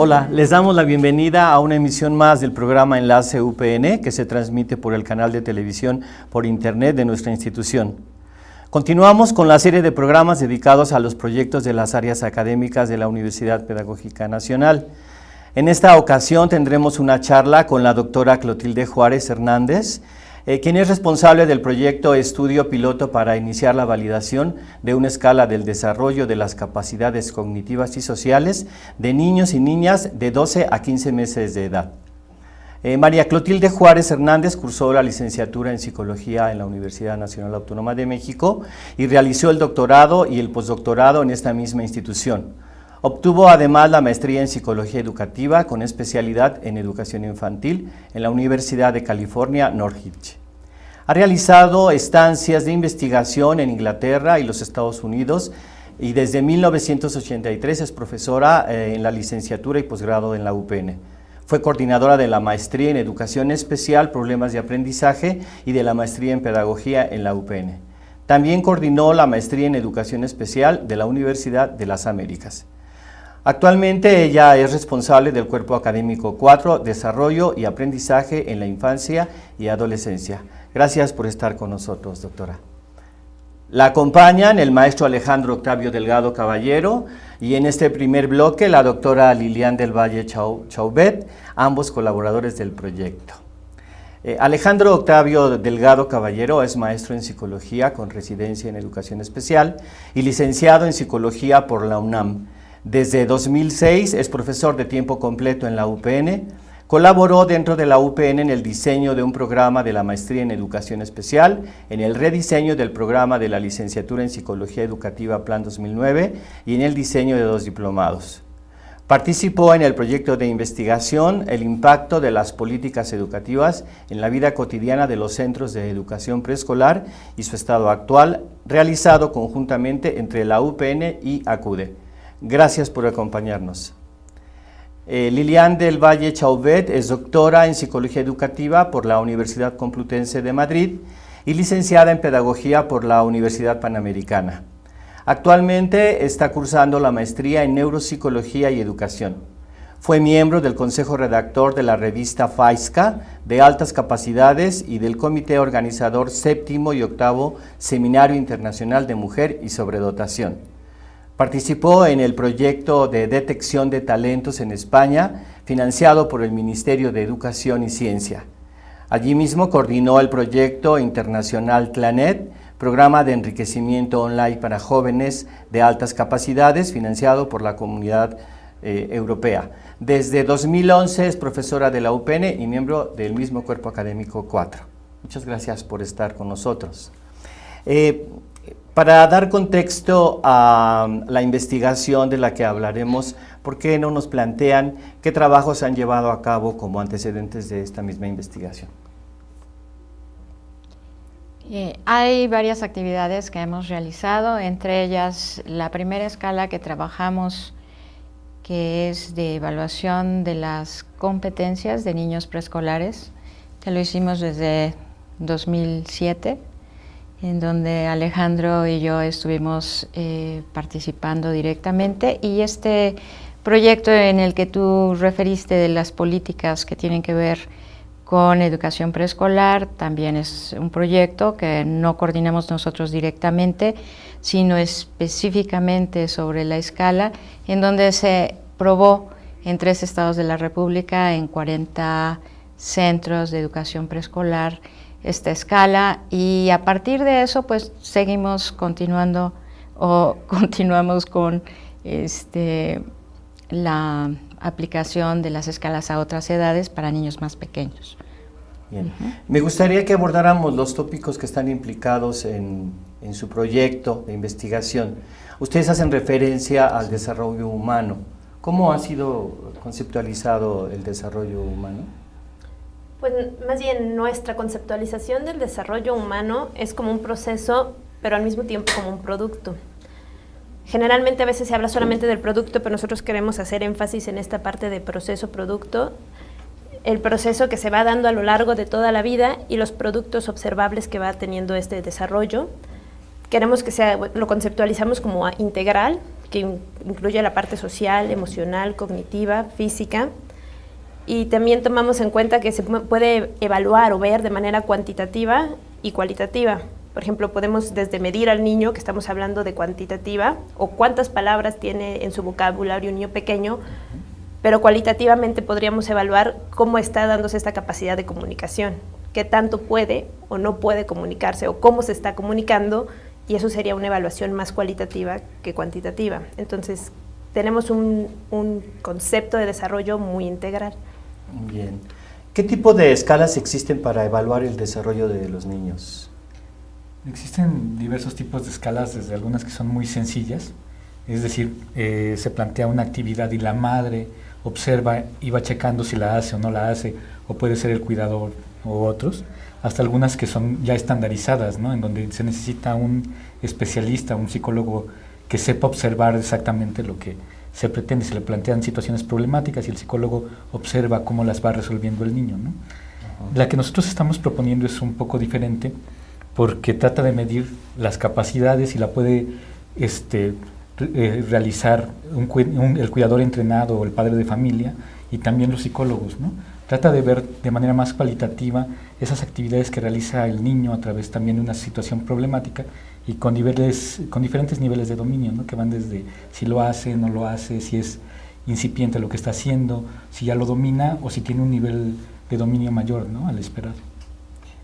Hola, les damos la bienvenida a una emisión más del programa Enlace UPN que se transmite por el canal de televisión por internet de nuestra institución. Continuamos con la serie de programas dedicados a los proyectos de las áreas académicas de la Universidad Pedagógica Nacional. En esta ocasión tendremos una charla con la doctora Clotilde Juárez Hernández, quien es responsable del proyecto Estudio Piloto para iniciar la validación de una escala del desarrollo de las capacidades cognitivas y sociales de niños y niñas de 12 a 15 meses de edad. María Clotilde Juárez Hernández cursó la licenciatura en Psicología en la Universidad Nacional Autónoma de México y realizó el doctorado y el postdoctorado en esta misma institución. Obtuvo además la maestría en Psicología Educativa con especialidad en Educación Infantil en la Universidad de California, Northridge. Ha realizado estancias de investigación en Inglaterra y los Estados Unidos y desde 1983 es profesora en la licenciatura y posgrado en la UPN. Fue coordinadora de la maestría en Educación Especial, Problemas de Aprendizaje y de la maestría en Pedagogía en la UPN. También coordinó la maestría en Educación Especial de la Universidad de las Américas. Actualmente ella es responsable del Cuerpo Académico 4, Desarrollo y Aprendizaje en la Infancia y Adolescencia. Gracias por estar con nosotros, doctora. La acompañan el maestro Alejandro Octavio Delgado Caballero y en este primer bloque la doctora Lilian del Valle Chauvet, ambos colaboradores del proyecto. Alejandro Octavio Delgado Caballero es maestro en Psicología con residencia en Educación Especial y licenciado en Psicología por la UNAM. Desde 2006 es profesor de tiempo completo en la UPN, colaboró dentro de la UPN en el diseño de un programa de la maestría en Educación Especial, en el rediseño del programa de la licenciatura en Psicología Educativa Plan 2009 y en el diseño de 2 diplomados. Participó en el proyecto de investigación El impacto de las políticas educativas en la vida cotidiana de los centros de educación preescolar y su estado actual, realizado conjuntamente entre la UPN y ACUDE. Gracias por acompañarnos. Lilian del Valle Chauvet es doctora en Psicología Educativa por la Universidad Complutense de Madrid y licenciada en Pedagogía por la Universidad Panamericana. Actualmente está cursando la maestría en Neuropsicología y Educación. Fue miembro del Consejo Redactor de la revista FAISCA de Altas Capacidades y del Comité Organizador 7º y 8º Seminario Internacional de Mujer y Sobredotación. Participó en el proyecto de detección de talentos en España, financiado por el Ministerio de Educación y Ciencia. Allí mismo coordinó el proyecto internacional CLANET, programa de enriquecimiento online para jóvenes de altas capacidades, financiado por la Comunidad Europea. Desde 2011 es profesora de la UPN y miembro del mismo Cuerpo Académico 4. Muchas gracias por estar con nosotros. Para dar contexto a la investigación de la que hablaremos, ¿por qué no nos plantean qué trabajos han llevado a cabo como antecedentes de esta misma investigación? Hay varias actividades que hemos realizado, entre ellas la primera escala que trabajamos, que es de evaluación de las competencias de niños preescolares, que lo hicimos desde 2007. En donde Alejandro y yo estuvimos participando directamente, y este proyecto en el que tú referiste de las políticas que tienen que ver con educación preescolar también es un proyecto que no coordinamos nosotros directamente, sino específicamente sobre la escala, en donde se probó en 3 estados de la República, en 40 centros de educación preescolar, esta escala, y a partir de eso pues continuamos con la aplicación de las escalas a otras edades para niños más pequeños. Bien. Me gustaría que abordáramos los tópicos que están implicados en su proyecto de investigación. Ustedes hacen referencia al desarrollo humano. ¿Cómo ha sido conceptualizado el desarrollo humano? Pues más bien nuestra conceptualización del desarrollo humano es como un proceso, pero al mismo tiempo como un producto. Generalmente a veces se habla solamente del producto, pero nosotros queremos hacer énfasis en esta parte de proceso-producto, el proceso que se va dando a lo largo de toda la vida y los productos observables que va teniendo este desarrollo. Queremos que lo conceptualizamos como integral que incluye la parte social, emocional, cognitiva, física. Y también tomamos en cuenta que se puede evaluar o ver de manera cuantitativa y cualitativa. Por ejemplo, podemos desde medir al niño, que estamos hablando de cuantitativa, o cuántas palabras tiene en su vocabulario un niño pequeño, pero cualitativamente podríamos evaluar cómo está dándose esta capacidad de comunicación, qué tanto puede o no puede comunicarse, o cómo se está comunicando, y eso sería una evaluación más cualitativa que cuantitativa. Entonces, tenemos un concepto de desarrollo muy integral. Bien. ¿Qué tipo de escalas existen para evaluar el desarrollo de los niños? Existen diversos tipos de escalas, desde algunas que son muy sencillas, es decir, se plantea una actividad y la madre observa y va checando si la hace o no la hace, o puede ser el cuidador o otros, hasta algunas que son ya estandarizadas, ¿no? En donde se necesita un especialista, un psicólogo que sepa observar exactamente lo que se pretende. Se le plantean situaciones problemáticas y el psicólogo observa cómo las va resolviendo el niño, ¿no? La que nosotros estamos proponiendo es un poco diferente, porque trata de medir las capacidades y la puede realizar el cuidador entrenado o el padre de familia, y también los psicólogos, ¿no? Trata de ver de manera más cualitativa esas actividades que realiza el niño a través también de una situación problemática, y con diferentes niveles de dominio, ¿no? Que van desde si lo hace, no lo hace, si es incipiente lo que está haciendo, si ya lo domina o si tiene un nivel de dominio mayor, ¿no? Al esperar.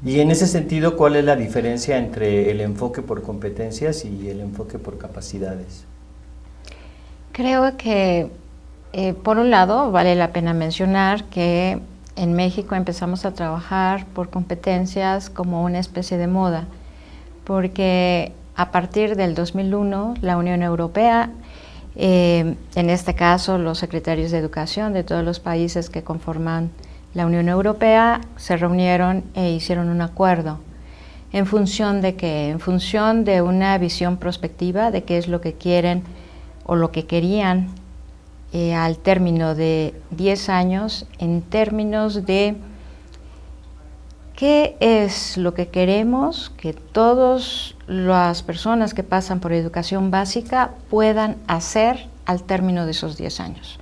Y en ese sentido, ¿cuál es la diferencia entre el enfoque por competencias y el enfoque por capacidades? Creo que, por un lado, vale la pena mencionar que en México empezamos a trabajar por competencias como una especie de moda, porque a partir del 2001 la Unión Europea, en este caso los secretarios de educación de todos los países que conforman la Unión Europea, se reunieron e hicieron un acuerdo. ¿En función de qué? En función de una visión prospectiva de qué es lo que quieren o lo que querían al término de 10 años, en términos de qué es lo que queremos que todas las personas que pasan por educación básica puedan hacer al término de esos 10 años.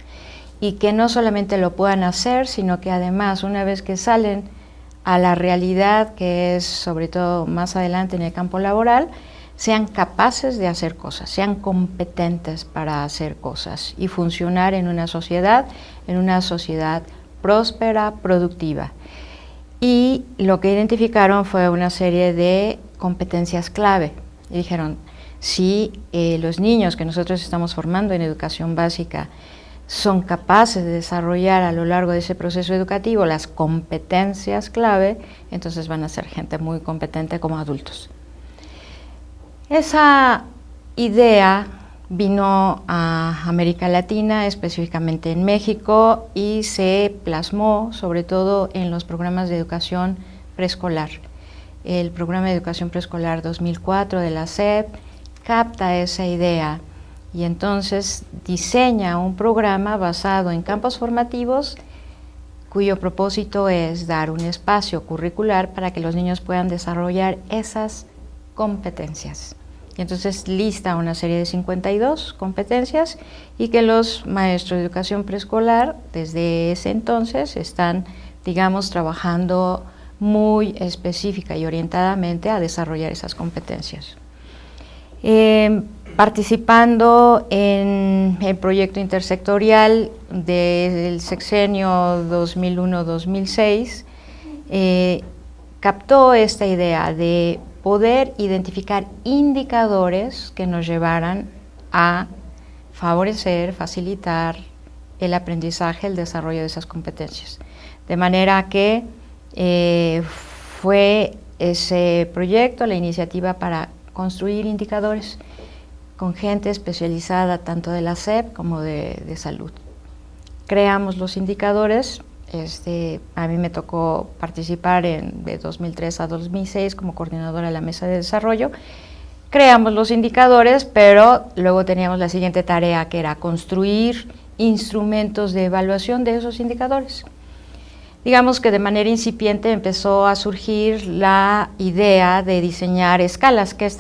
Y que no solamente lo puedan hacer, sino que además, una vez que salen a la realidad, que es sobre todo más adelante en el campo laboral, sean capaces de hacer cosas, sean competentes para hacer cosas y funcionar en una sociedad próspera, productiva. Y lo que identificaron fue una serie de competencias clave. Y dijeron, si los niños que nosotros estamos formando en educación básica son capaces de desarrollar a lo largo de ese proceso educativo las competencias clave, entonces van a ser gente muy competente como adultos. Esa idea vino a América Latina, específicamente en México, y se plasmó sobre todo en los programas de educación preescolar. El programa de educación preescolar 2004 de la SEP capta esa idea y entonces diseña un programa basado en campos formativos cuyo propósito es dar un espacio curricular para que los niños puedan desarrollar esas competencias. Y entonces lista una serie de 52 competencias y que los maestros de educación preescolar desde ese entonces están, digamos, trabajando muy específica y orientadamente a desarrollar esas competencias. Participando en el proyecto intersectorial del sexenio 2001-2006, captó esta idea de poder identificar indicadores que nos llevaran a favorecer, facilitar el aprendizaje, el desarrollo de esas competencias. De manera que fue ese proyecto, la iniciativa para construir indicadores con gente especializada tanto de la SEP como de salud. Creamos los indicadores. A mí me tocó participar de 2003 a 2006 como coordinadora de la mesa de desarrollo. Creamos los indicadores, pero luego teníamos la siguiente tarea, que era construir instrumentos de evaluación de esos indicadores. Digamos que de manera incipiente empezó a surgir la idea de diseñar escalas, que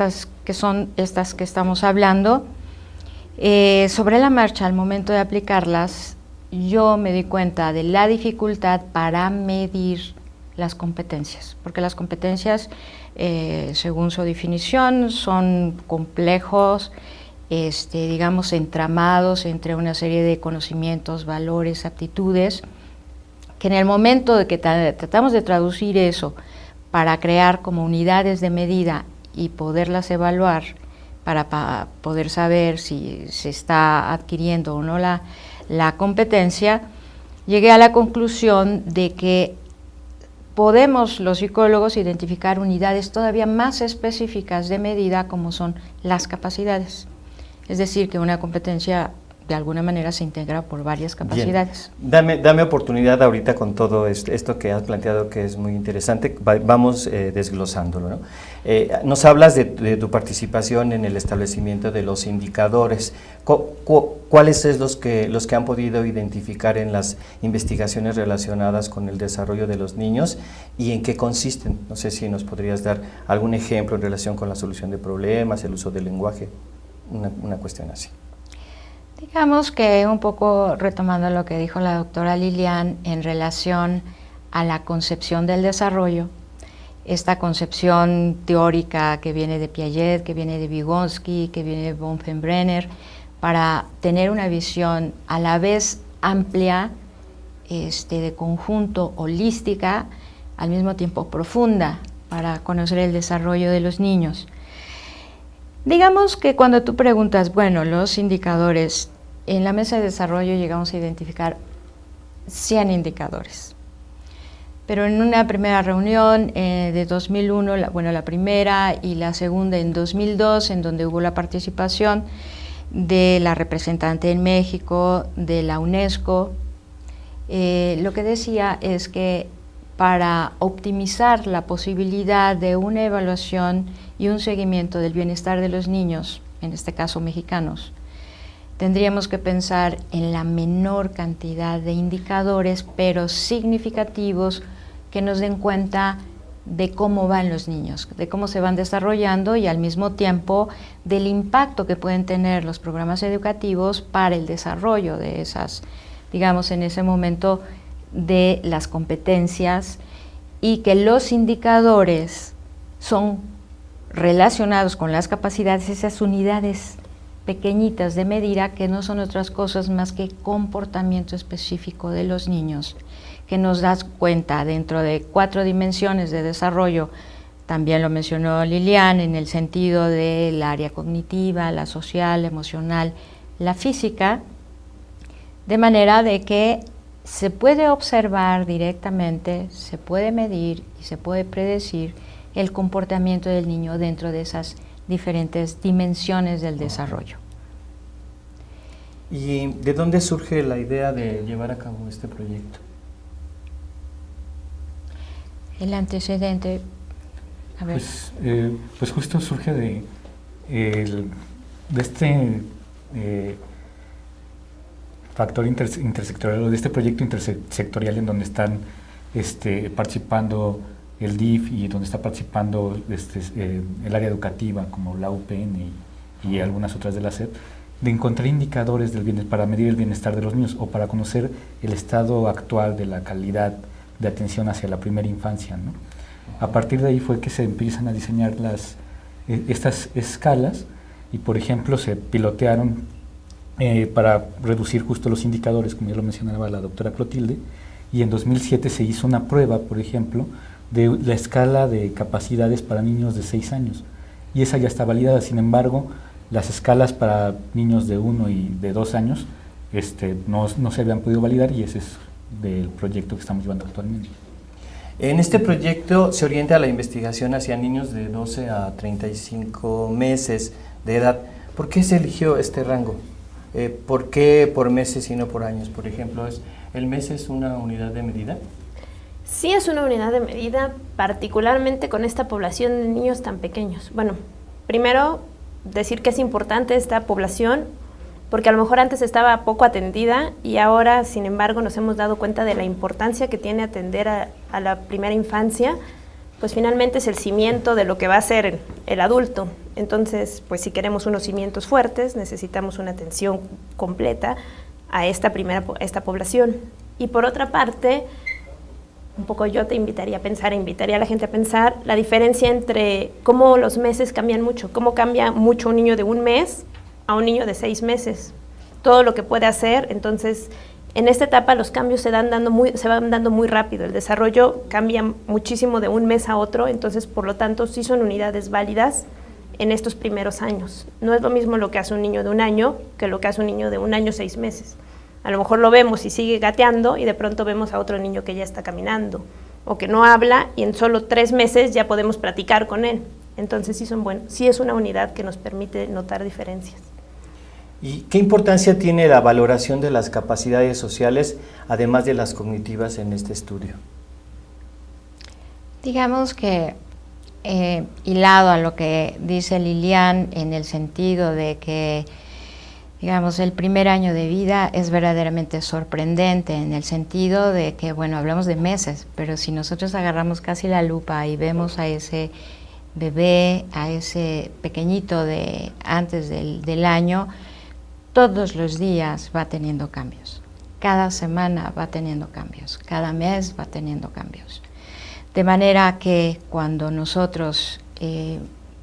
son estas que estamos hablando, Sobre la marcha, al momento de aplicarlas, yo me di cuenta de la dificultad para medir las competencias, porque las competencias, según su definición, son complejos, digamos, entramados entre una serie de conocimientos, valores, aptitudes, que en el momento de que tratamos de traducir eso para crear como unidades de medida y poderlas evaluar, para poder saber si se está adquiriendo o no la competencia, llegué a la conclusión de que podemos los psicólogos identificar unidades todavía más específicas de medida como son las capacidades. Es decir, que una competencia de alguna manera se integra por varias capacidades. Bien. Dame oportunidad ahorita con todo esto que has planteado, que es muy interesante. Vamos desglosándolo, ¿no? Nos hablas de tu participación en el establecimiento de los indicadores. ¿Cuáles son los que han podido identificar en las investigaciones relacionadas con el desarrollo de los niños y en qué consisten? No sé si nos podrías dar algún ejemplo en relación con la solución de problemas, el uso del lenguaje, una cuestión así. Digamos que un poco retomando lo que dijo la doctora Lilian en relación a la concepción del desarrollo, esta concepción teórica que viene de Piaget, que viene de Vygotsky, que viene de Bronfenbrenner, para tener una visión a la vez amplia, de conjunto, holística, al mismo tiempo profunda, para conocer el desarrollo de los niños. Digamos que cuando tú preguntas, bueno, los indicadores, en la mesa de desarrollo llegamos a identificar 100 indicadores. Pero en una primera reunión de 2001, la primera y la segunda en 2002, en donde hubo la participación de la representante en México, de la UNESCO, lo que decía es que para optimizar la posibilidad de una evaluación y un seguimiento del bienestar de los niños, en este caso mexicanos, tendríamos que pensar en la menor cantidad de indicadores, pero significativos, que nos den cuenta de cómo van los niños, de cómo se van desarrollando y al mismo tiempo del impacto que pueden tener los programas educativos para el desarrollo de esas, digamos, en ese momento, de las competencias, y que los indicadores son relacionados con las capacidades, esas unidades pequeñitas de medida que no son otras cosas más que comportamiento específico de los niños, que nos das cuenta dentro de 4 dimensiones de desarrollo. También lo mencionó Lilian en el sentido del área cognitiva, la social, la emocional, la física, de manera de que se puede observar directamente, se puede medir y se puede predecir el comportamiento del niño dentro de esas diferentes dimensiones del desarrollo. ¿Y de dónde surge la idea de llevar a cabo este proyecto? El antecedente, a ver. Pues justo surge de este factor intersectorial, de este proyecto intersectorial en donde están participando el DIF y donde está participando el área educativa como la UPN y algunas otras de la SED, de encontrar indicadores para medir el bienestar de los niños o para conocer el estado actual de la calidad de atención hacia la primera infancia, ¿no? A partir de ahí fue que se empiezan a diseñar estas escalas y, por ejemplo, se pilotearon para reducir justo los indicadores, como ya lo mencionaba la doctora Clotilde, y en 2007 se hizo una prueba, por ejemplo, de la escala de capacidades para niños de 6 años, y esa ya está validada. Sin embargo, las escalas para niños de 1 y de 2 años no se habían podido validar, y ese es del proyecto que estamos llevando actualmente. En este proyecto se orienta la investigación hacia niños de 12 a 35 meses de edad. ¿Por qué se eligió este rango? ¿Por qué por meses y no por años? Por ejemplo, ¿el mes es una unidad de medida? Sí, es una unidad de medida, particularmente con esta población de niños tan pequeños. Bueno, primero decir que es importante esta población, porque a lo mejor antes estaba poco atendida y ahora, sin embargo, nos hemos dado cuenta de la importancia que tiene atender a la primera infancia, pues finalmente es el cimiento de lo que va a ser el adulto. Entonces, pues si queremos unos cimientos fuertes, necesitamos una atención completa a esta población. Y por otra parte, un poco yo te invitaría a la gente a pensar la diferencia entre cómo los meses cambian mucho, cómo cambia mucho un niño de 1 mes a un niño de 6 meses, todo lo que puede hacer. Entonces, en esta etapa los cambios se van dando muy rápido, el desarrollo cambia muchísimo de 1 mes a otro, entonces por lo tanto sí son unidades válidas en estos primeros años. No es lo mismo lo que hace un niño de 1 año que lo que hace un niño de 1 año 6 meses. A lo mejor lo vemos y sigue gateando y de pronto vemos a otro niño que ya está caminando o que no habla y en solo 3 meses ya podemos platicar con él. Entonces sí es una unidad que nos permite notar diferencias. ¿Y qué importancia tiene la valoración de las capacidades sociales, además de las cognitivas, en este estudio? Digamos que hilado a lo que dice Lilian, en el sentido de que, digamos, el primer año de vida es verdaderamente sorprendente, en el sentido de que, bueno, hablamos de meses, pero si nosotros agarramos casi la lupa y vemos a ese bebé, a ese pequeñito de antes del año, todos los días va teniendo cambios, cada semana va teniendo cambios, cada mes va teniendo cambios. De manera que cuando nosotros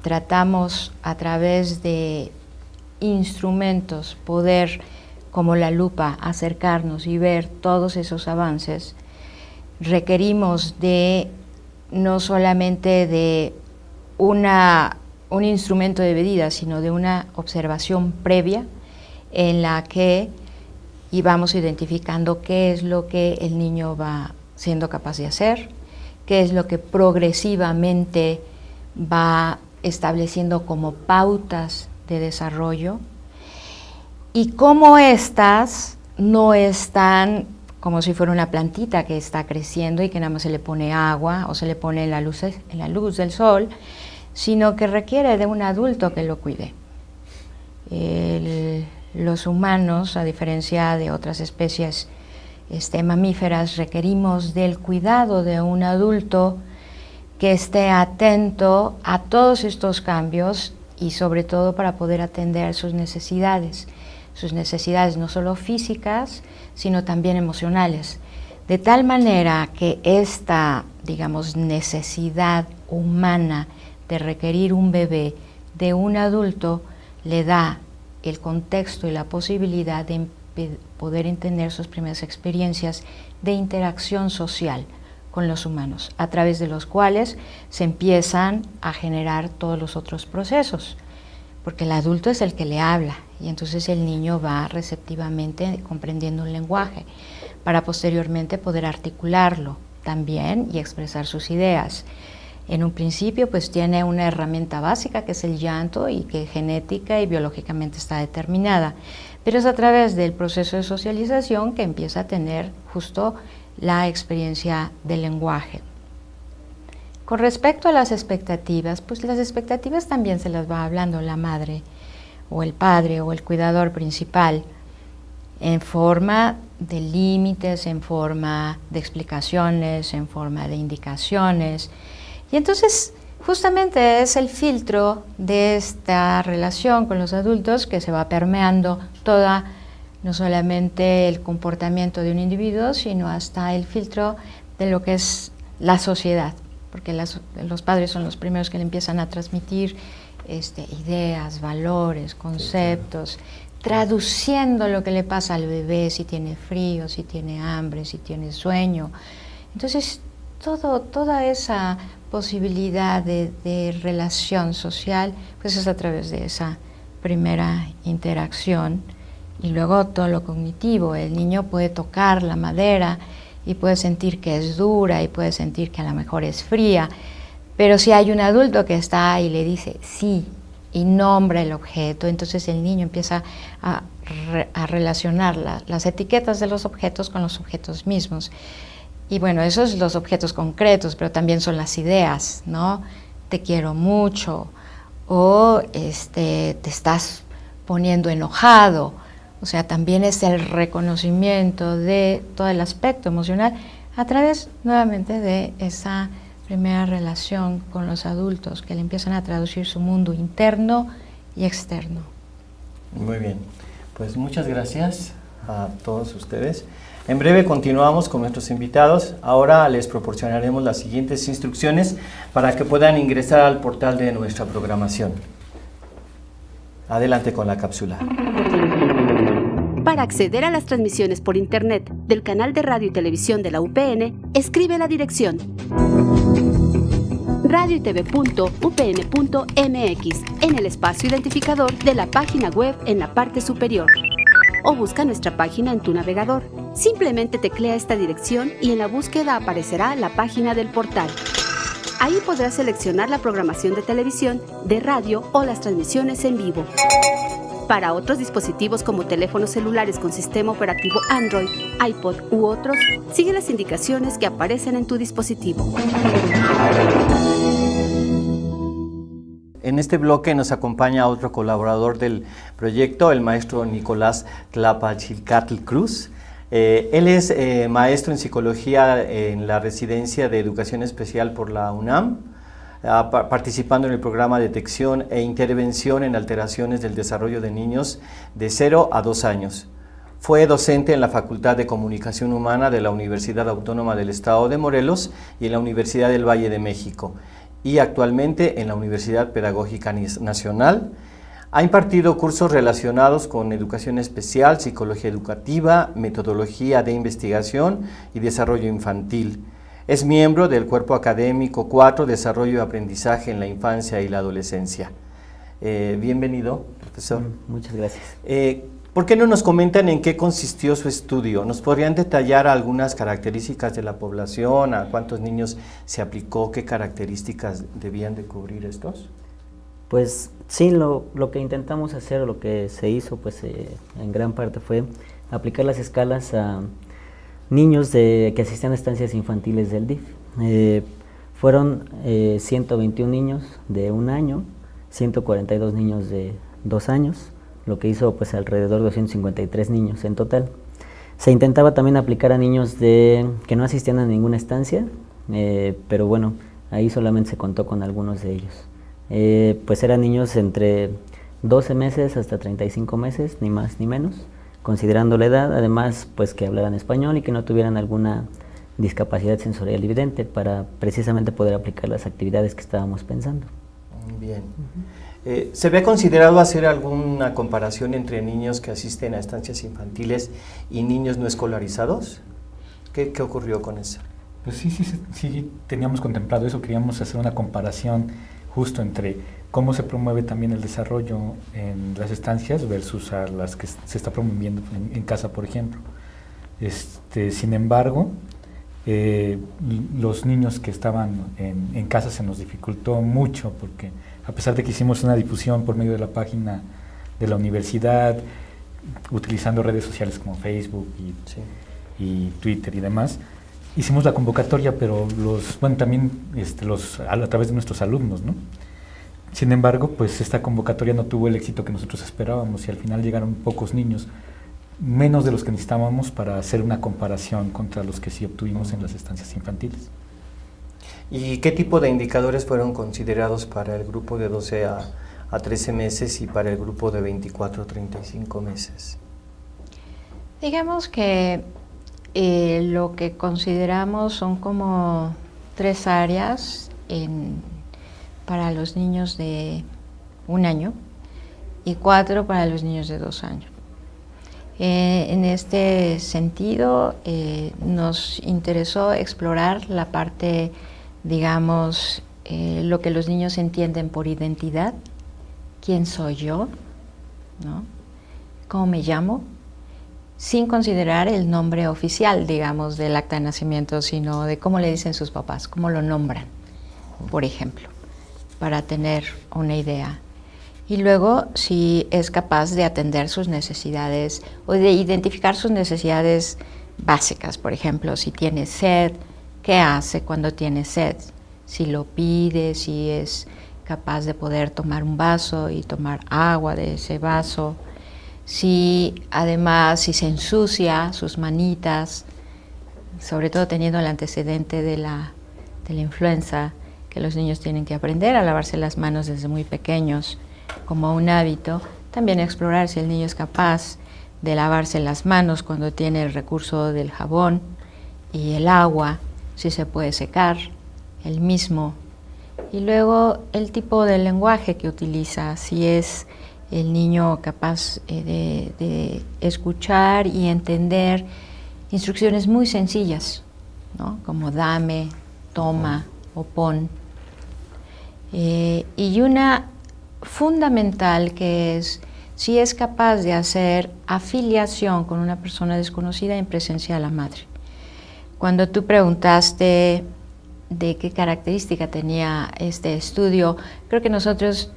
tratamos a través de instrumentos poder, como la lupa, acercarnos y ver todos esos avances, requerimos de no solamente de un instrumento de medida, sino de una observación previa en la que íbamos identificando qué es lo que el niño va siendo capaz de hacer, qué es lo que progresivamente va estableciendo como pautas de desarrollo y cómo estas no están como si fuera una plantita que está creciendo y que nada más se le pone agua o se le pone en la luz del sol, sino que requiere de un adulto que lo cuide. Los humanos, a diferencia de otras especies mamíferas, requerimos del cuidado de un adulto que esté atento a todos estos cambios y sobre todo para poder atender sus necesidades no solo físicas, sino también emocionales. De tal manera que esta, digamos, necesidad humana de requerir un bebé de un adulto le da el contexto y la posibilidad de poder entender sus primeras experiencias de interacción social con los humanos, a través de los cuales se empiezan a generar todos los otros procesos, porque el adulto es el que le habla y entonces el niño va receptivamente comprendiendo un lenguaje para posteriormente poder articularlo también y expresar sus ideas. En un principio pues tiene una herramienta básica que es el llanto y que genética y biológicamente está determinada, pero es a través del proceso de socialización que empieza a tener justo la experiencia del lenguaje. Con respecto a las expectativas, pues las expectativas también se las va hablando la madre o el padre o el cuidador principal en forma de límites, en forma de explicaciones, en forma de indicaciones. Y entonces justamente es el filtro de esta relación con los adultos que se va permeando toda, no solamente el comportamiento de un individuo, sino hasta el filtro de lo que es la sociedad, porque los padres son los primeros que le empiezan a transmitir ideas, valores, conceptos, traduciendo lo que le pasa al bebé, si tiene frío, si tiene hambre, si tiene sueño. Entonces, toda esa posibilidad de relación social, pues es a través de esa primera interacción. Y luego todo lo cognitivo, el niño puede tocar la madera y puede sentir que es dura y puede sentir que a lo mejor es fría, pero si hay un adulto que está y le dice sí y nombra el objeto, entonces el niño empieza a relacionar las etiquetas de los objetos con los objetos mismos. Y bueno, esos son los objetos concretos, pero también son las ideas, ¿no? Te quiero mucho, o te estás poniendo enojado. O sea, también es el reconocimiento de todo el aspecto emocional a través nuevamente de esa primera relación con los adultos, que le empiezan a traducir su mundo interno y externo. Muy bien, pues muchas gracias a todos ustedes. En breve continuamos con nuestros invitados. Ahora les proporcionaremos las siguientes instrucciones para que puedan ingresar al portal de nuestra programación. Adelante con la cápsula. Para acceder a las transmisiones por internet del canal de radio y televisión de la UPN, escribe la dirección radioytv.upn.mx en el espacio identificador de la página web en la parte superior. O busca nuestra página en tu navegador. Simplemente teclea esta dirección y en la búsqueda aparecerá la página del portal. Ahí podrás seleccionar la programación de televisión, de radio o las transmisiones en vivo. Para otros dispositivos como teléfonos celulares con sistema operativo Android, iPod u otros, sigue las indicaciones que aparecen en tu dispositivo. En este bloque nos acompaña otro colaborador del proyecto, el maestro Nicolás Tlapachilcatl Cruz. Él es maestro en psicología en la Residencia de Educación Especial por la UNAM, participando en el programa de detección e intervención en alteraciones del desarrollo de niños de 0 a 2 años. Fue docente en la Facultad de Comunicación Humana de la Universidad Autónoma del Estado de Morelos y en la Universidad del Valle de México, y actualmente en la Universidad Pedagógica Nacional. Ha impartido cursos relacionados con educación especial, psicología educativa, metodología de investigación y desarrollo infantil. Es miembro del Cuerpo Académico 4, Desarrollo y Aprendizaje en la Infancia y la Adolescencia. Bienvenido, profesor. Muchas gracias. ¿Por qué no nos comentan en qué consistió su estudio? ¿Nos podrían detallar algunas características de la población? ¿A cuántos niños se aplicó? ¿Qué características debían de cubrir estos? Pues sí, lo que intentamos hacer, o lo que se hizo, pues en gran parte fue aplicar las escalas a niños que asistían a estancias infantiles del DIF. Fueron 121 niños de 1 año, 142 niños de 2 años, lo que hizo pues alrededor de 253 niños en total. Se intentaba también aplicar a niños que no asistían a ninguna estancia, pero bueno, ahí solamente se contó con algunos de ellos. Pues eran niños entre 12 meses hasta 35 meses, ni más ni menos, considerando la edad, además pues que hablaran español y que no tuvieran alguna discapacidad sensorial evidente para precisamente poder aplicar las actividades que estábamos pensando. Bien. ¿Se ve considerado hacer alguna comparación entre niños que asisten a estancias infantiles y niños no escolarizados? ¿Qué ocurrió con eso? Pues sí teníamos contemplado eso, queríamos hacer una comparación justo entre cómo se promueve también el desarrollo en las estancias versus a las que se está promoviendo en casa, por ejemplo. Sin embargo, los niños que estaban en casa se nos dificultó mucho, porque a pesar de que hicimos una difusión por medio de la página de la universidad, utilizando redes sociales como Facebook y Twitter y demás, hicimos la convocatoria, pero también a través de nuestros alumnos, ¿no? Sin embargo, pues esta convocatoria no tuvo el éxito que nosotros esperábamos y al final llegaron pocos niños, menos de los que necesitábamos para hacer una comparación contra los que sí obtuvimos en las estancias infantiles. ¿Y qué tipo de indicadores fueron considerados para el grupo de 12 a 13 meses y para el grupo de 24 a 35 meses? Digamos que lo que consideramos son como 3 áreas para los niños de 1 año y 4 para los niños de 2 años. En este sentido, nos interesó explorar la parte, digamos, lo que los niños entienden por identidad. ¿Quién soy yo? ¿No? ¿Cómo me llamo? Sin considerar el nombre oficial, digamos, del acta de nacimiento, sino de cómo le dicen sus papás, cómo lo nombran, por ejemplo, para tener una idea. Y luego, si es capaz de atender sus necesidades o de identificar sus necesidades básicas, por ejemplo, si tiene sed, ¿qué hace cuando tiene sed? Si lo pide, si es capaz de poder tomar un vaso y tomar agua de ese vaso. Si además, si se ensucia sus manitas, sobre todo teniendo el antecedente de la de la influenza, que los niños tienen que aprender a lavarse las manos desde muy pequeños como un hábito. También explorar si el niño es capaz de lavarse las manos cuando tiene el recurso del jabón y el agua, si se puede secar el mismo. Y luego el tipo de lenguaje que utiliza, si es el niño capaz de escuchar y entender instrucciones muy sencillas, ¿no? Como dame, toma o pon. Y una fundamental que es si es capaz de hacer afiliación con una persona desconocida en presencia de la madre. Cuando tú preguntaste de qué característica tenía este estudio, creo que nosotros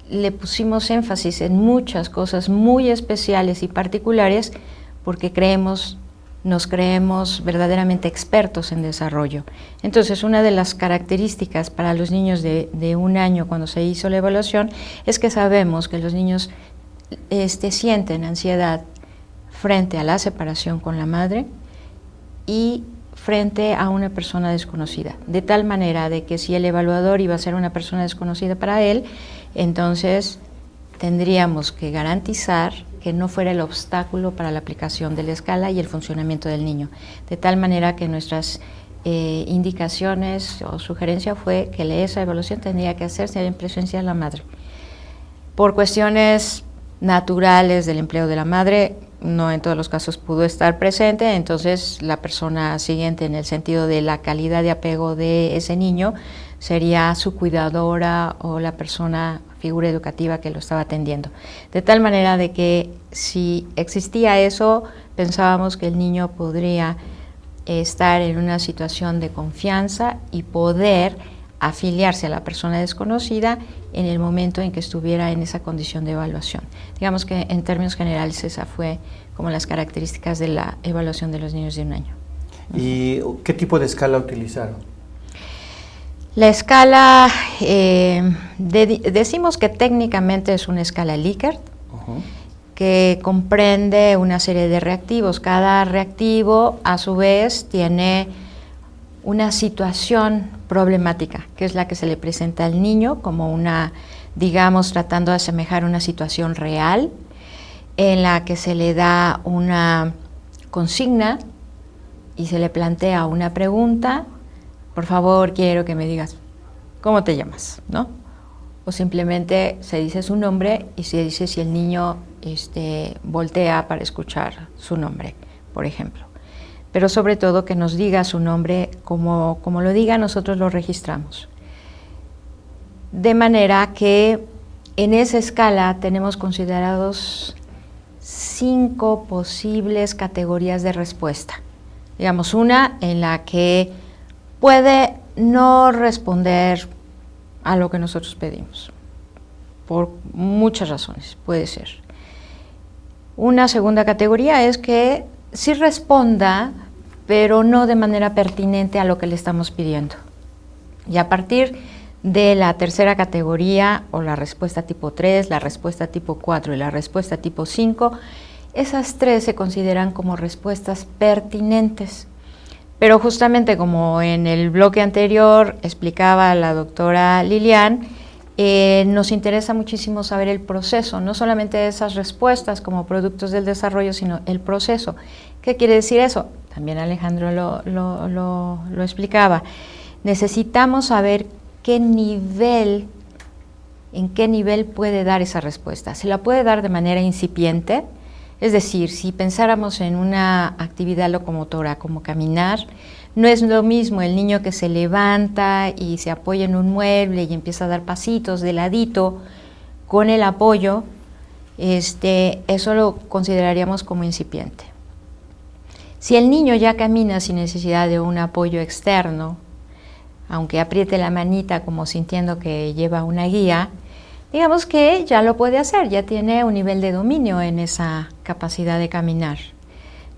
le pusimos énfasis en muchas cosas muy especiales y particulares porque nos creemos verdaderamente expertos en desarrollo. Entonces, una de las características para los niños de 1 año cuando se hizo la evaluación es que sabemos que los niños sienten ansiedad frente a la separación con la madre y frente a una persona desconocida, de tal manera de que si el evaluador iba a ser una persona desconocida para él, entonces tendríamos que garantizar que no fuera el obstáculo para la aplicación de la escala y el funcionamiento del niño, de tal manera que nuestras indicaciones o sugerencia fue que esa evaluación tendría que hacerse en presencia de la madre. Por cuestiones naturales del empleo de la madre, no en todos los casos pudo estar presente, entonces la persona siguiente en el sentido de la calidad de apego de ese niño sería su cuidadora o la figura educativa que lo estaba atendiendo. De tal manera de que si existía eso, pensábamos que el niño podría estar en una situación de confianza y poder afiliarse a la persona desconocida en el momento en que estuviera en esa condición de evaluación. Digamos que en términos generales esa fue como las características de la evaluación de los niños de 1 año. ¿Y qué tipo de escala utilizaron? La escala, decimos que técnicamente es una escala Likert, que comprende una serie de reactivos. Cada reactivo, a su vez, tiene una situación problemática, que es la que se le presenta al niño como una, digamos, tratando de asemejar una situación real, en la que se le da una consigna y se le plantea una pregunta. Por favor, quiero que me digas cómo te llamas, ¿no? O simplemente se dice su nombre y se dice si el niño voltea para escuchar su nombre, por ejemplo. Pero sobre todo que nos diga su nombre, como lo diga, nosotros lo registramos. De manera que en esa escala tenemos considerados 5 posibles categorías de respuesta. Digamos, una en la que puede no responder a lo que nosotros pedimos, por muchas razones, puede ser. Una segunda categoría es que sí responda, pero no de manera pertinente a lo que le estamos pidiendo. Y a partir de la tercera categoría, o la respuesta tipo 3, la respuesta tipo 4 y la respuesta tipo 5, esas 3 se consideran como respuestas pertinentes. Pero justamente como en el bloque anterior explicaba la doctora Lilian, nos interesa muchísimo saber el proceso, no solamente esas respuestas como productos del desarrollo, sino el proceso. ¿Qué quiere decir eso? También Alejandro lo explicaba. Necesitamos saber en qué nivel puede dar esa respuesta. ¿Se la puede dar de manera incipiente? Es decir, si pensáramos en una actividad locomotora como caminar, no es lo mismo el niño que se levanta y se apoya en un mueble y empieza a dar pasitos de ladito con el apoyo, eso lo consideraríamos como incipiente. Si el niño ya camina sin necesidad de un apoyo externo, aunque apriete la manita como sintiendo que lleva una guía, digamos que ya lo puede hacer, ya tiene un nivel de dominio en esa capacidad de caminar.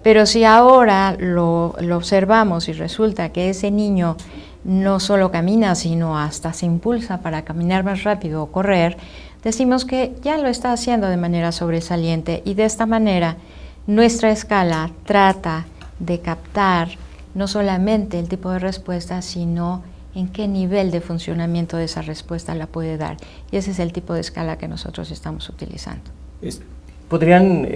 Pero si ahora lo observamos y resulta que ese niño no solo camina, sino hasta se impulsa para caminar más rápido o correr, decimos que ya lo está haciendo de manera sobresaliente y de esta manera nuestra escala trata de captar no solamente el tipo de respuesta, sino en qué nivel de funcionamiento de esa respuesta la puede dar. Y ese es el tipo de escala que nosotros estamos utilizando. ¿Podrían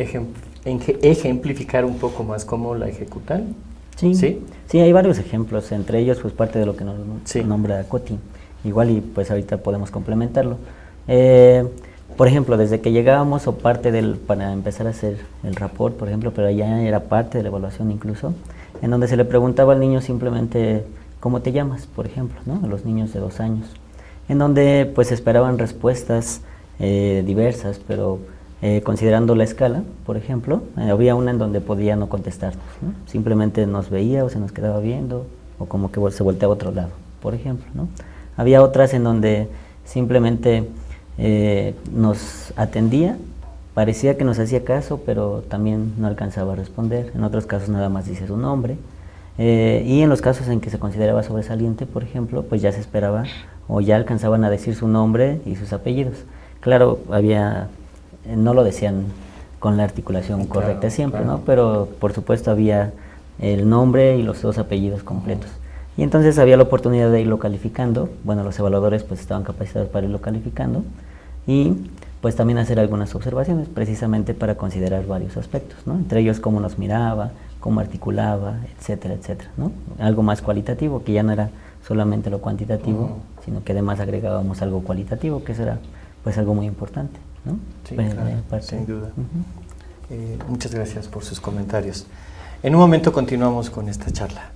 ejemplificar un poco más cómo la ejecutan? Sí, ¿Sí? sí, hay varios ejemplos, entre ellos pues parte de lo que nos Sí. nombra Coti. Igual y pues ahorita podemos complementarlo. Por ejemplo, desde que llegábamos o para empezar a hacer el rapport, por ejemplo, pero ya era parte de la evaluación incluso, en donde se le preguntaba al niño simplemente ¿cómo te llamas?, por ejemplo, ¿no? A los niños de 2 años, en donde pues esperaban respuestas diversas, pero considerando la escala, por ejemplo, había una en donde podía no contestarnos, ¿no? Simplemente nos veía o se nos quedaba viendo, o como que se volteaba a otro lado, por ejemplo, ¿no? Había otras en donde simplemente nos atendía, parecía que nos hacía caso, pero también no alcanzaba a responder. En otros casos nada más dice su nombre. Y en los casos en que se consideraba sobresaliente, por ejemplo, pues ya se esperaba o ya alcanzaban a decir su nombre y sus apellidos. Claro, no lo decían con la articulación correcta siempre, claro, ¿no? Pero por supuesto había el nombre y los 2 apellidos completos. Y entonces había la oportunidad de irlo calificando. Bueno, los evaluadores pues estaban capacitados para irlo calificando y pues también hacer algunas observaciones precisamente para considerar varios aspectos, ¿no? Entre ellos cómo nos miraba, cómo articulaba, etcétera, etcétera, ¿no? Algo más cualitativo, que ya no era solamente lo cuantitativo, sino que además agregábamos algo cualitativo, que eso era pues algo muy importante, ¿no? Sí, Pues, claro, sin duda. Muchas gracias por sus comentarios. En un momento continuamos con esta charla.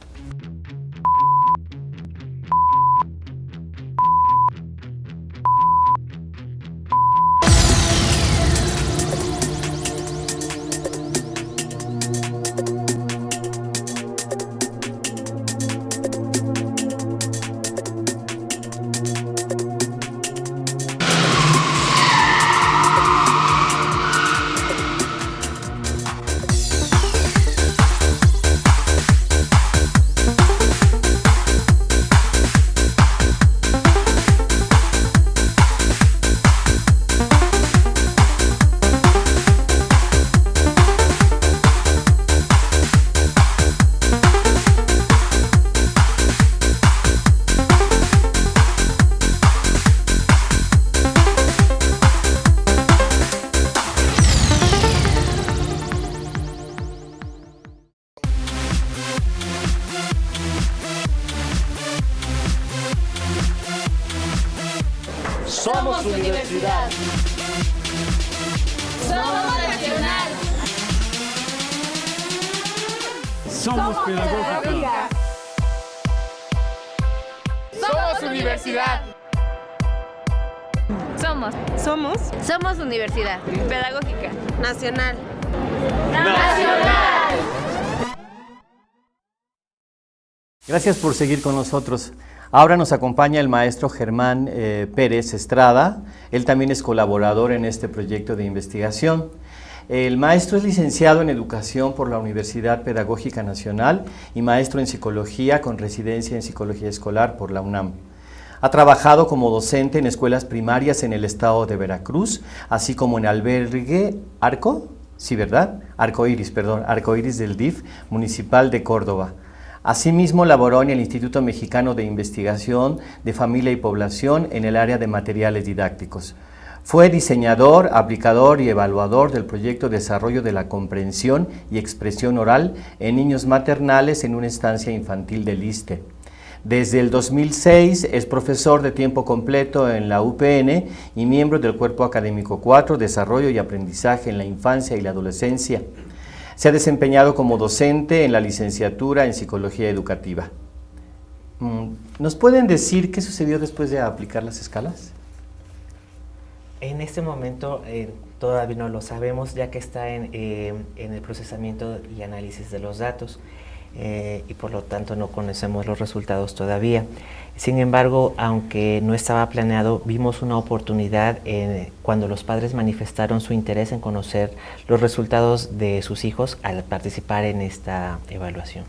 Somos universidad. Somos nacional. Somos pedagógica. Somos universidad. Somos universidad. Pedagógica. Nacional. Gracias por seguir con nosotros. Ahora nos acompaña el maestro Germán Pérez Estrada. Él también es colaborador en este proyecto de investigación. El maestro es licenciado en Educación por la Universidad Pedagógica Nacional y maestro en Psicología con residencia en Psicología Escolar por la UNAM. Ha trabajado como docente en escuelas primarias en el estado de Veracruz, así como en albergue Arcoíris del DIF municipal de Córdoba. Asimismo, laboró en el Instituto Mexicano de Investigación de Familia y Población en el área de materiales didácticos. Fue diseñador, aplicador y evaluador del proyecto Desarrollo de la Comprensión y Expresión Oral en Niños Maternales en una estancia infantil del ISSSTE. Desde el 2006 es profesor de tiempo completo en la UPN y miembro del Cuerpo Académico 4, Desarrollo y Aprendizaje en la Infancia y la Adolescencia. Se ha desempeñado como docente en la licenciatura en Psicología Educativa. ¿Nos pueden decir qué sucedió después de aplicar las escalas? En este momento todavía no lo sabemos, ya que está en el procesamiento y análisis de los datos y por lo tanto no conocemos los resultados todavía. Sin embargo, aunque no estaba planeado, vimos una oportunidad cuando los padres manifestaron su interés en conocer los resultados de sus hijos al participar en esta evaluación.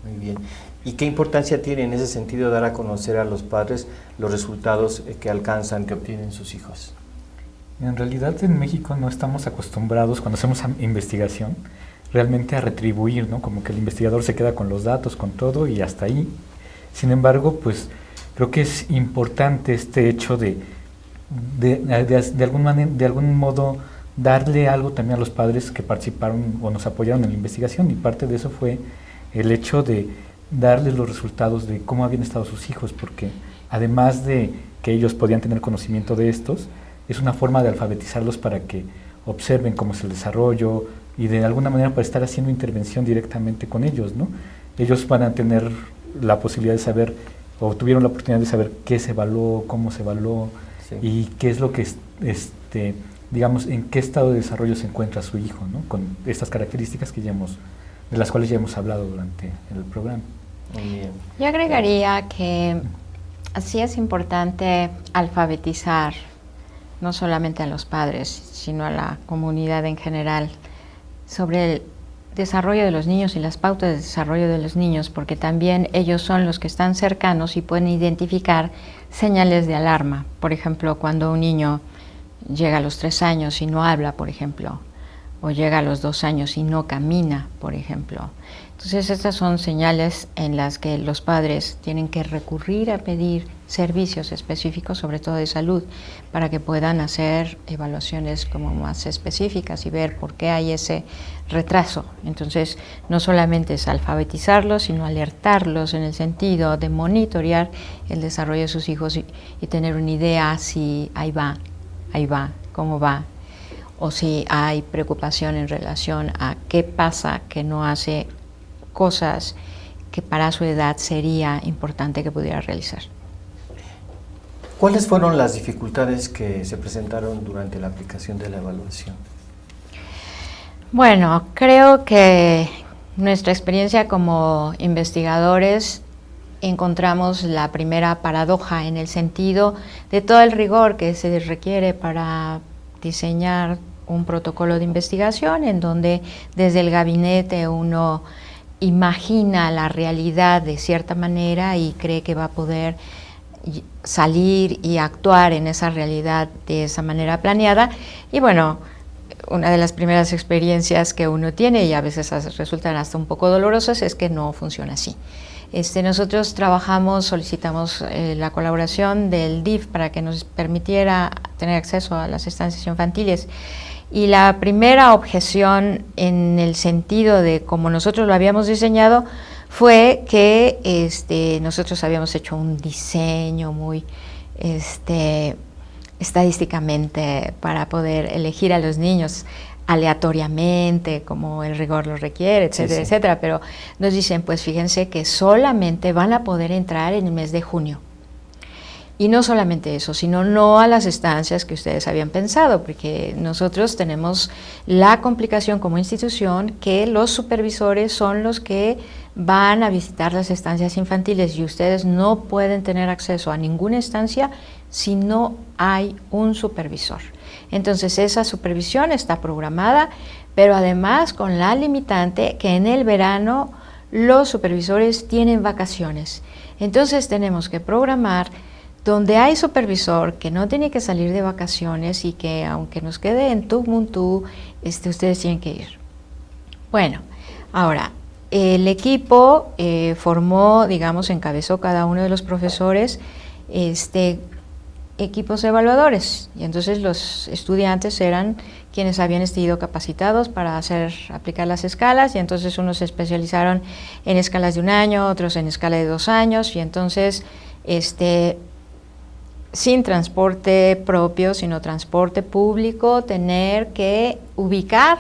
Muy bien. ¿Y qué importancia tiene en ese sentido dar a conocer a los padres los resultados que alcanzan, que obtienen sus hijos? En realidad en México no estamos acostumbrados, cuando hacemos investigación, realmente a retribuir, ¿no? Como que el investigador se queda con los datos, con todo y hasta ahí. Sin embargo, pues creo que es importante este hecho de algún modo darle algo también a los padres que participaron o nos apoyaron en la investigación, y parte de eso fue el hecho de darles los resultados de cómo habían estado sus hijos, porque además de que ellos podían tener conocimiento de estos, es una forma de alfabetizarlos para que observen cómo es el desarrollo y de alguna manera para estar haciendo intervención directamente con ellos, ¿no? Ellos van a tener la posibilidad de saber, o tuvieron la oportunidad de saber qué se evaluó, cómo se evaluó, sí, y qué es lo que, digamos, en qué estado de desarrollo se encuentra su hijo, ¿no? Con estas características que de las cuales ya hemos hablado durante el programa. Muy bien. Yo agregaría que así es importante alfabetizar no solamente a los padres, sino a la comunidad en general, sobre el desarrollo de los niños y las pautas de desarrollo de los niños, porque también ellos son los que están cercanos y pueden identificar señales de alarma. Por ejemplo, cuando un niño llega a los 3 años y no habla, por ejemplo, o llega a los 2 años y no camina, por ejemplo. Entonces, estas son señales en las que los padres tienen que recurrir a pedir servicios específicos, sobre todo de salud, para que puedan hacer evaluaciones como más específicas y ver por qué hay ese retraso. Entonces, no solamente es alfabetizarlos, sino alertarlos en el sentido de monitorear el desarrollo de sus hijos y tener una idea si ahí va, cómo va, o si hay preocupación en relación a qué pasa que no hace cosas que para su edad sería importante que pudiera realizar. ¿Cuáles fueron las dificultades que se presentaron durante la aplicación de la evaluación? Bueno, creo que nuestra experiencia como investigadores encontramos la primera paradoja en el sentido de todo el rigor que se requiere para diseñar un protocolo de investigación en donde desde el gabinete uno imagina la realidad de cierta manera y cree que va a poder salir y actuar en esa realidad de esa manera planeada. Y bueno, una de las primeras experiencias que uno tiene, y a veces resultan hasta un poco dolorosas, es que no funciona así. Nosotros solicitamos la colaboración del DIF para que nos permitiera tener acceso a las estancias infantiles. Y la primera objeción en el sentido de cómo nosotros lo habíamos diseñado fue que nosotros habíamos hecho un diseño muy estadísticamente para poder elegir a los niños aleatoriamente, como el rigor lo requiere, etcétera, sí, etcétera, pero nos dicen, pues fíjense que solamente van a poder entrar en el mes de junio. Y no solamente eso, sino no a las estancias que ustedes habían pensado, porque nosotros tenemos la complicación como institución que los supervisores son los que van a visitar las estancias infantiles y ustedes no pueden tener acceso a ninguna estancia si no hay un supervisor. Entonces esa supervisión está programada, pero además con la limitante que en el verano los supervisores tienen vacaciones. Entonces tenemos que programar donde hay supervisor que no tiene que salir de vacaciones y que aunque nos quede en Tubmuntú, ustedes tienen que ir. Bueno, ahora, el equipo encabezó cada uno de los profesores equipos evaluadores, y entonces los estudiantes eran quienes habían sido capacitados para aplicar las escalas, y entonces unos se especializaron en escalas de 1 año, otros en escala de 2 años, y entonces sin transporte propio, sino transporte público, tener que ubicar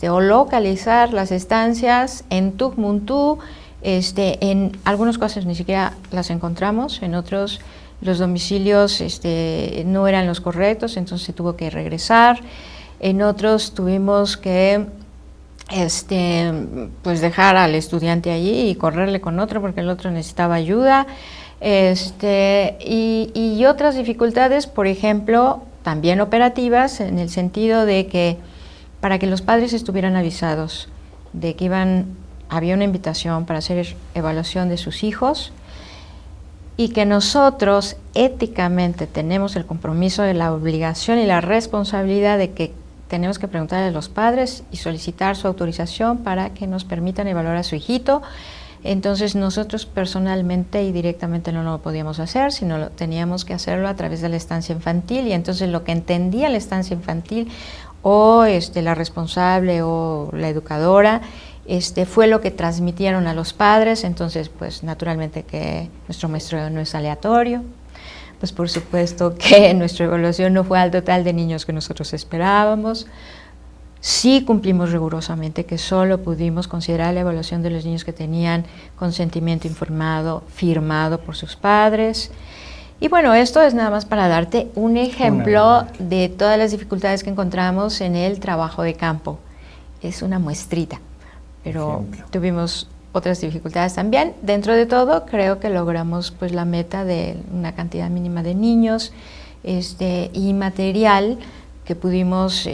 o localizar las estancias en Tubmuntú. En algunos casos ni siquiera las encontramos, en otros los domicilios no eran los correctos, entonces se tuvo que regresar. En otros tuvimos que pues dejar al estudiante allí y correrle con otro porque el otro necesitaba ayuda. Y otras dificultades, por ejemplo, también operativas, en el sentido de que para que los padres estuvieran avisados de que había una invitación para hacer evaluación de sus hijos, y que nosotros éticamente tenemos el compromiso de la obligación y la responsabilidad de que tenemos que preguntarle a los padres y solicitar su autorización para que nos permitan evaluar a su hijito. Entonces nosotros personalmente y directamente no lo podíamos hacer, sino teníamos que hacerlo a través de la estancia infantil, y entonces lo que entendía la estancia infantil o la responsable o la educadora fue lo que transmitieron a los padres. Entonces pues naturalmente que nuestro muestreo no es aleatorio, pues por supuesto que nuestra evaluación no fue al total de niños que nosotros esperábamos. Sí cumplimos rigurosamente que solo pudimos considerar la evaluación de los niños que tenían consentimiento informado, firmado por sus padres. Y bueno, esto es nada más para darte un ejemplo de todas las dificultades que encontramos en el trabajo de campo. Es una muestrita, pero tuvimos otras dificultades también. Dentro de todo, creo que logramos pues la meta de una cantidad mínima de niños y material que pudimos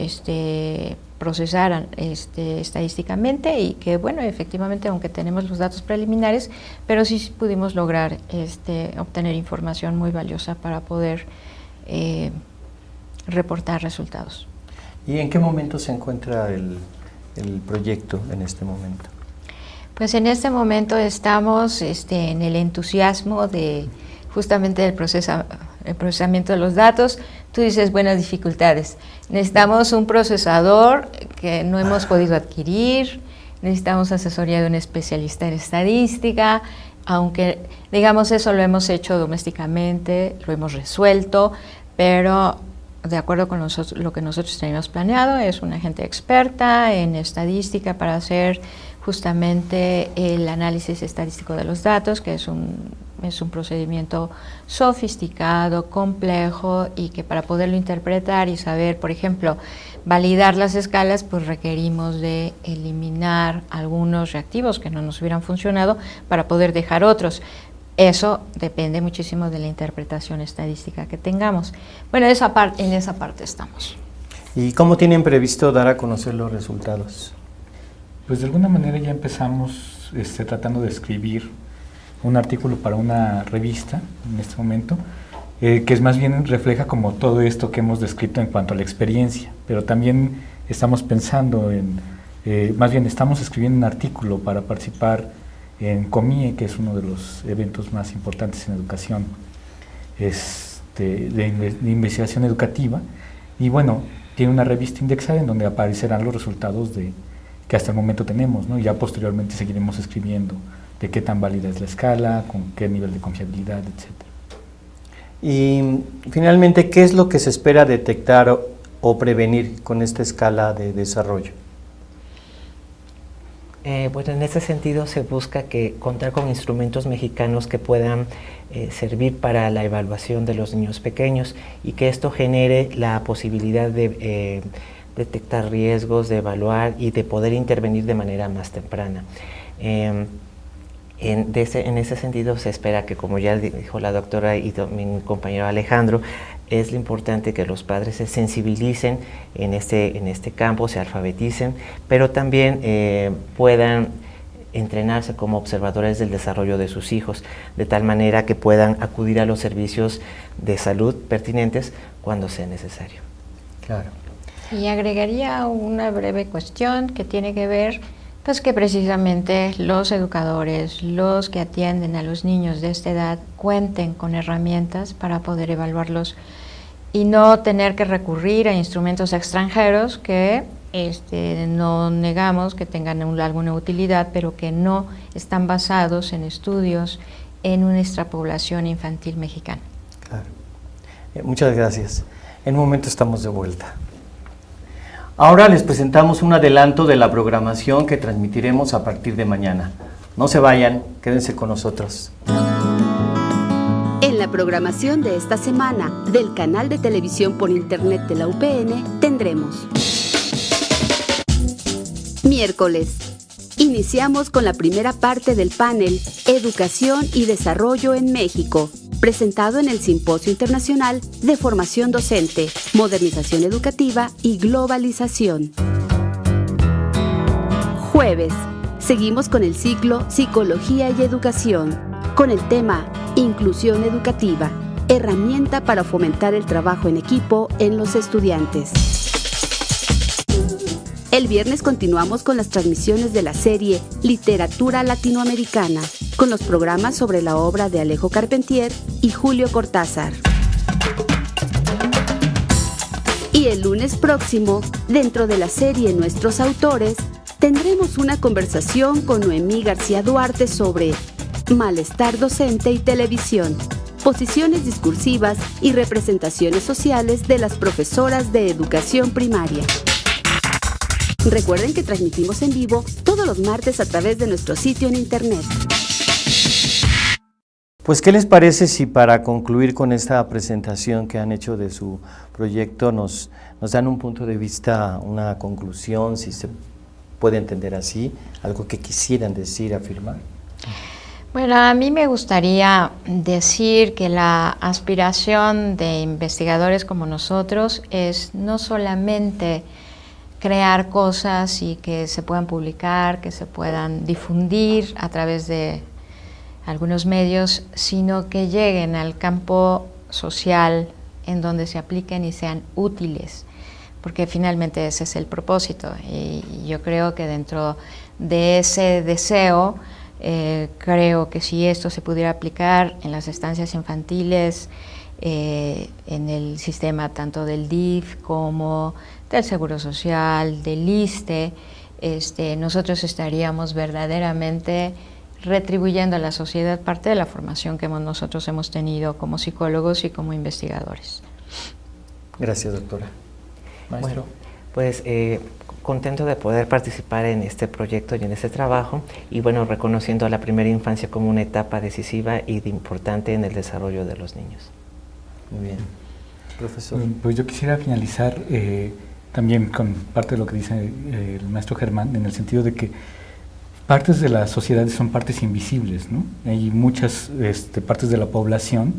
procesar estadísticamente, y que bueno, efectivamente, aunque tenemos los datos preliminares, pero sí pudimos lograr obtener información muy valiosa para poder reportar resultados. ¿Y en qué momento se encuentra el proyecto en este momento? Pues en este momento estamos en el entusiasmo de justamente el procesamiento de los datos. Tú dices buenas dificultades. Necesitamos un procesador que no hemos podido adquirir, necesitamos asesoría de un especialista en estadística, aunque digamos eso lo hemos hecho domésticamente, lo hemos resuelto, pero de acuerdo con lo que nosotros teníamos planeado, es una gente experta en estadística para hacer justamente el análisis estadístico de los datos, que es un procedimiento sofisticado, complejo, y que para poderlo interpretar y saber, por ejemplo, validar las escalas, pues requerimos de eliminar algunos reactivos que no nos hubieran funcionado para poder dejar otros. Eso depende muchísimo de la interpretación estadística que tengamos. Bueno, en esa parte estamos. ¿Y cómo tienen previsto dar a conocer los resultados? Pues de alguna manera ya empezamos tratando de escribir un artículo para una revista en este momento, que es más bien refleja como todo esto que hemos descrito en cuanto a la experiencia, pero también estamos pensando más bien estamos escribiendo un artículo para participar en COMIE, que es uno de los eventos más importantes en educación, de investigación educativa, y bueno, tiene una revista indexada en donde aparecerán los resultados que hasta el momento tenemos, ¿no? Y ya posteriormente seguiremos escribiendo de qué tan válida es la escala, con qué nivel de confiabilidad, etc. Y finalmente, ¿qué es lo que se espera detectar o prevenir con esta escala de desarrollo? Bueno, en ese sentido se busca contar con instrumentos mexicanos que puedan servir para la evaluación de los niños pequeños, y que esto genere la posibilidad de detectar riesgos, de evaluar y de poder intervenir de manera más temprana. En ese sentido se espera que, como ya dijo la doctora y mi compañero Alejandro, es lo importante que los padres se sensibilicen en este campo, se alfabeticen, pero también puedan entrenarse como observadores del desarrollo de sus hijos, de tal manera que puedan acudir a los servicios de salud pertinentes cuando sea necesario. Claro. Y agregaría una breve cuestión que tiene que ver, pues que precisamente los educadores, los que atienden a los niños de esta edad, cuenten con herramientas para poder evaluarlos y no tener que recurrir a instrumentos extranjeros que no negamos que tengan alguna utilidad, pero que no están basados en estudios en nuestra población infantil mexicana. Claro. Muchas gracias. En un momento estamos de vuelta. Ahora les presentamos un adelanto de la programación que transmitiremos a partir de mañana. No se vayan, quédense con nosotros. En la programación de esta semana del canal de televisión por internet de la UPN tendremos: miércoles. Iniciamos con la primera parte del panel Educación y Desarrollo en México, presentado en el Simposio Internacional de Formación Docente, Modernización Educativa y Globalización. Jueves, seguimos con el ciclo Psicología y Educación, con el tema Inclusión Educativa, herramienta para fomentar el trabajo en equipo en los estudiantes. El viernes continuamos con las transmisiones de la serie Literatura Latinoamericana, con los programas sobre la obra de Alejo Carpentier y Julio Cortázar. Y el lunes próximo, dentro de la serie Nuestros Autores, tendremos una conversación con Noemí García Duarte sobre malestar docente y televisión, posiciones discursivas y representaciones sociales de las profesoras de educación primaria. Recuerden que transmitimos en vivo todos los martes a través de nuestro sitio en internet. Pues, ¿qué les parece si para concluir con esta presentación que han hecho de su proyecto nos dan un punto de vista, una conclusión, si se puede entender así, algo que quisieran decir, afirmar? Bueno, a mí me gustaría decir que la aspiración de investigadores como nosotros es no solamente crear cosas y que se puedan publicar, que se puedan difundir a través de algunos medios, sino que lleguen al campo social en donde se apliquen y sean útiles, porque finalmente ese es el propósito. Y yo creo que dentro de ese deseo, creo que si esto se pudiera aplicar en las estancias infantiles, en el sistema tanto del DIF como del Seguro Social, del ISSSTE, nosotros estaríamos verdaderamente retribuyendo a la sociedad parte de la formación que nosotros hemos tenido como psicólogos y como investigadores. Gracias, doctora. Maestro. Bueno, pues contento de poder participar en este proyecto y en este trabajo, y bueno, reconociendo a la primera infancia como una etapa decisiva y importante en el desarrollo de los niños. Muy bien. Profesor. Pues yo quisiera finalizar también con parte de lo que dice el maestro Germán, en el sentido de que partes de la sociedad son partes invisibles, ¿no? Hay muchas partes de la población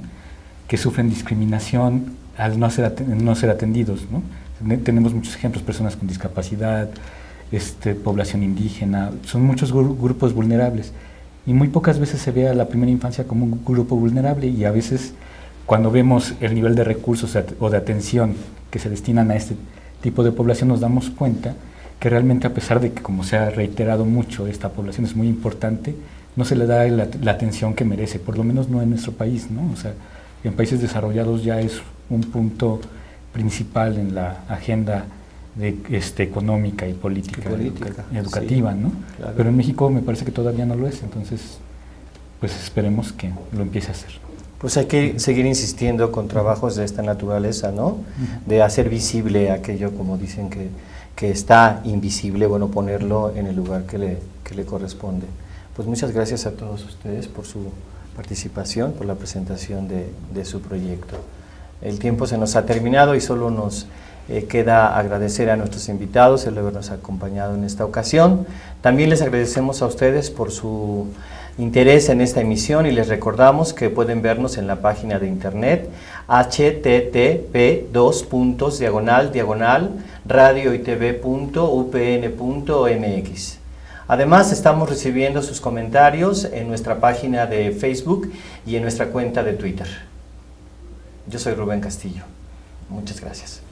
que sufren discriminación al no ser atendidos, ¿no? Tenemos muchos ejemplos, personas con discapacidad, población indígena, son muchos grupos vulnerables, y muy pocas veces se ve a la primera infancia como un grupo vulnerable, y a veces cuando vemos el nivel de recursos o de atención que se destinan a este tipo de población, nos damos cuenta que realmente, a pesar de que, como se ha reiterado mucho, esta población es muy importante, no se le da la atención que merece, por lo menos no en nuestro país, ¿no? O sea, en países desarrollados ya es un punto principal en la agenda económica y política, educativa, sí, ¿no? Claro. Pero en México me parece que todavía no lo es, entonces pues esperemos que lo empiece a hacer. Pues hay que seguir insistiendo con trabajos de esta naturaleza, ¿no? De hacer visible aquello, como dicen que está invisible, bueno, ponerlo en el lugar que le corresponde. Pues muchas gracias a todos ustedes por su participación, por la presentación de su proyecto. El tiempo se nos ha terminado y solo nos queda agradecer a nuestros invitados el habernos acompañado en esta ocasión. También les agradecemos a ustedes por su interés en esta emisión y les recordamos que pueden vernos en la página de internet http://radioytv.upn.mx. Además, estamos recibiendo sus comentarios en nuestra página de Facebook y en nuestra cuenta de Twitter. Yo soy Rubén Castillo. Muchas gracias.